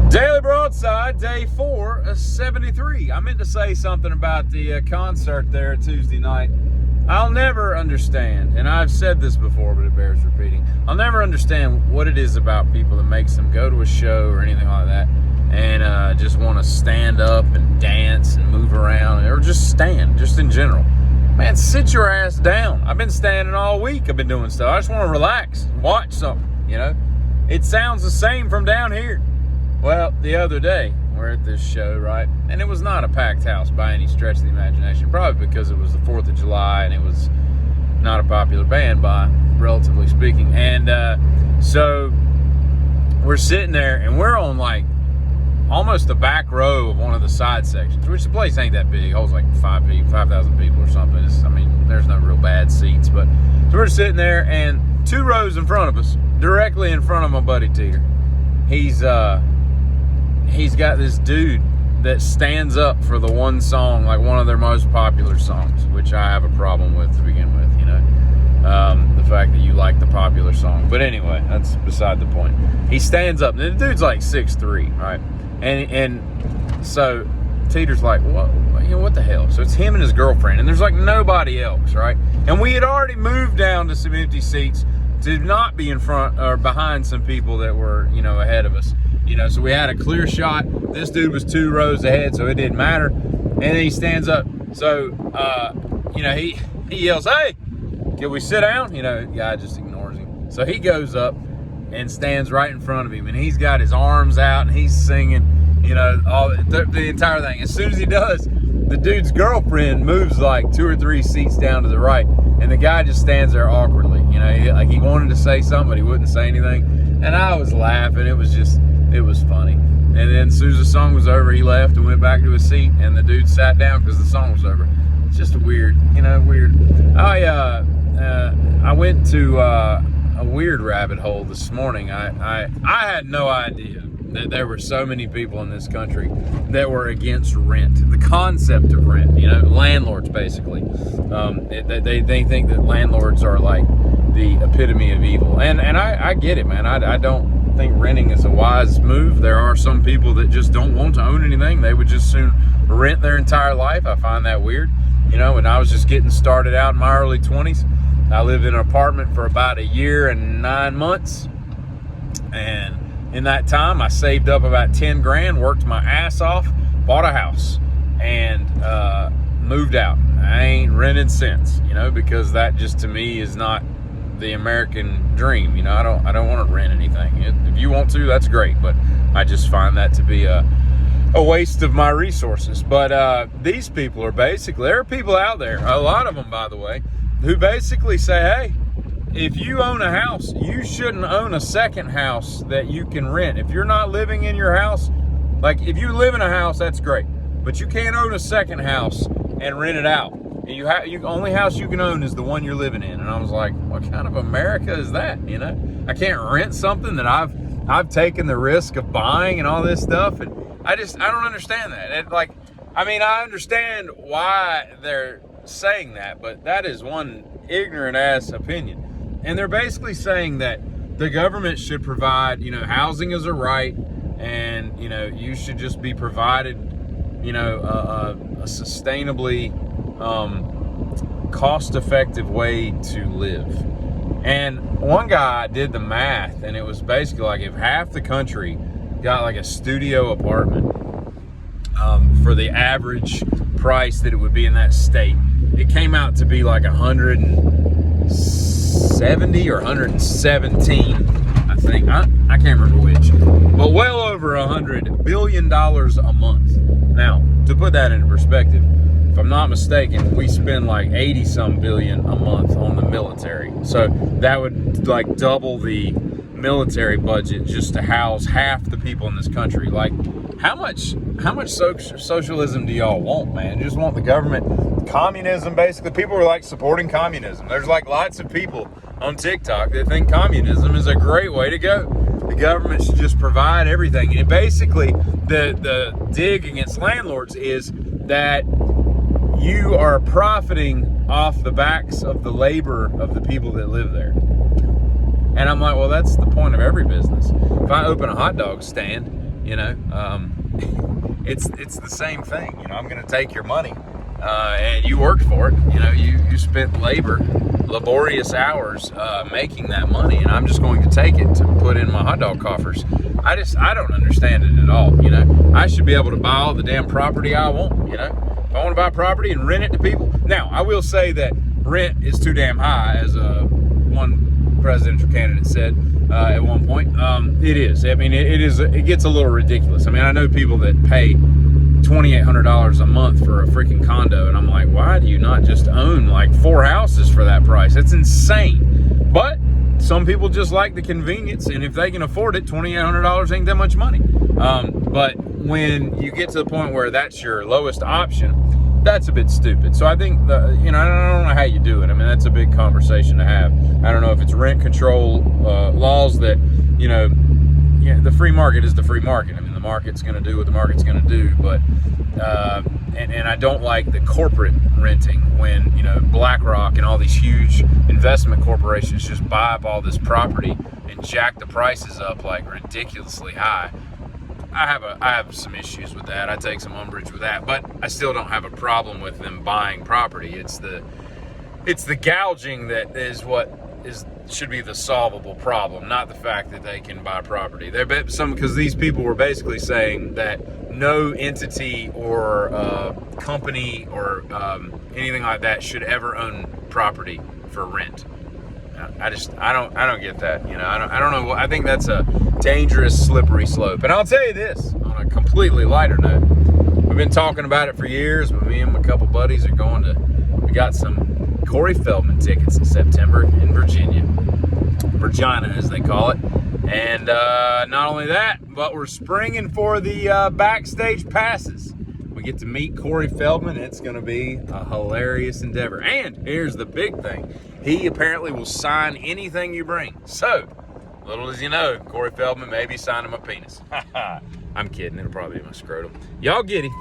Daily Broadside, day 4 of 73. I meant to say something about the concert there Tuesday night. I'll never understand, and I've said this before, but it bears repeating. I'll never understand what it is about people that makes them go to a show or anything like that and just want to stand up and dance and move around, or just stand, just in general. Man, sit your ass down. I've been standing all week. I've been doing stuff. I just want to relax, watch something, you know? It sounds the same from down here. Well, the other day, we're at this show, right? And it was not a packed house by any stretch of the imagination, probably because it was the 4th of July and it was not a popular band by relatively speaking. And so we're sitting there and we're on like almost the back row of one of the side sections, which the place ain't that big. It holds like 5,000 people or something. I mean, there's no real bad seats, but so we're sitting there and 2 rows in front of us, directly in front of my buddy Teeter. He's got this dude that stands up for the one song, like one of their most popular songs, which I have a problem with to begin with, you know, the fact that you like the popular song. But anyway, that's beside the point. He stands up, and the dude's like 6'3", right? And so Teeter's like, what the hell? So it's him and his girlfriend, and there's like nobody else, right? And we had already moved down to some empty seats to not be in front or behind some people that were, you know, ahead of us. You know, so we had a clear shot. This dude was 2 rows ahead, so it didn't matter. And then he stands up. So, you know, he yells, "Hey, can we sit down?" You know, the guy just ignores him. So he goes up and stands right in front of him, and he's got his arms out, and he's singing, you know, all the entire thing. As soon as he does, the dude's girlfriend moves like 2 or 3 seats down to the right, and the guy just stands there awkwardly. You know, like he wanted to say something, but he wouldn't say anything. And I was laughing. It was funny. And then as soon as the song was over, he left and went back to his seat, and the dude sat down because the song was over. It's just weird, you know, weird. I went to a weird rabbit hole this morning. I had no idea that there were so many people in this country that were against rent, the concept of rent, you know, landlords basically. They think that landlords are like the epitome of evil. And I get it, man. I don't think renting is a wise move. There are some people that just don't want to own anything. They would just soon rent their entire life. I find that weird. You know, when I was just getting started out in my early 20s, I lived in an apartment for about 1 year and 9 months. And in that time, I saved up about 10 grand, worked my ass off, bought a house, and moved out. I ain't rented since, you know, because that just to me is not the American dream. You know, I don't want to rent anything. If you want to, that's great, but I just find that to be a waste of my resources. But these people are basically, there are people out there, a lot of them by the way, who basically say, hey, if you own a house, you shouldn't own a second house that you can rent. If you're not living in your house, like if you live in a house, that's great, but you can't own a second house and rent it out. You only house you can own is the one you're living in. And I was like, what kind of America is that? You know, I can't rent something that I've taken the risk of buying and all this stuff. And I don't understand that. I understand why they're saying that, but that is one ignorant ass opinion. And they're basically saying that the government should provide, you know, housing is a right, and, you know, you should just be provided, you know, a sustainably cost-effective way to live. And one guy did the math, and it was basically like if half the country got like a studio apartment for the average price that it would be in that state, it came out to be like 170 or 117, I think. I can't remember which, but well over $100 billion a month. Now, to put that into perspective, if I'm not mistaken, we spend like 80-some billion a month on the military. So that would like double the military budget just to house half the people in this country. Like, how much socialism do y'all want, man? You just want the government, communism, basically. People are like supporting communism. There's like lots of people on TikTok that think communism is a great way to go. The government should just provide everything. And basically, the dig against landlords is that you are profiting off the backs of the labor of the people that live there. And I'm like, well, that's the point of every business. If I open a hot dog stand You know, it's the same thing. You know, I'm going to take your money, and you worked for it. You know, you spent laborious hours making that money, and I'm just going to take it to put in my hot dog coffers. I don't understand it at all. You know, I should be able to buy all the damn property I want. You know, if I want to buy property and rent it to people. Now, I will say that rent is too damn high, as one presidential candidate said at one point. It is. I mean, it gets a little ridiculous. I mean, I know people that pay $2,800 a month for a freaking condo, and I'm like, why do you not just own like 4 houses for that price? That's insane. But some people just like the convenience, and if they can afford it, $2,800 ain't that much money. But when you get to the point where that's your lowest option, that's a bit stupid. So I think, you know, I don't know how you do it. I mean, that's a big conversation to have. I don't know if it's rent control laws that, you know, yeah, the free market is the free market. I mean, the market's going to do what the market's going to do. But and I don't like the corporate renting when, you know, BlackRock and all these huge investment corporations just buy up all this property and jack the prices up like ridiculously high. I have some issues with that. I take some umbrage with that, but I still don't have a problem with them buying property. It's the gouging that should be the solvable problem, not the fact that they can buy property. Because these people were basically saying that no entity or company or anything like that should ever own property for rent. I don't get that. You know, I don't know. I think that's a dangerous, slippery slope. And I'll tell you this, on a completely lighter note, we've been talking about it for years, but me and my couple buddies are we got some Corey Feldman tickets in September in Virginia, as they call it. And not only that, but we're springing for the backstage passes. We get to meet Corey Feldman. It's going to be a hilarious endeavor. And here's the big thing. He apparently will sign anything you bring. So, little as you know, Corey Feldman maybe sign him a penis. I'm kidding. It'll probably be my scrotum. Y'all get him.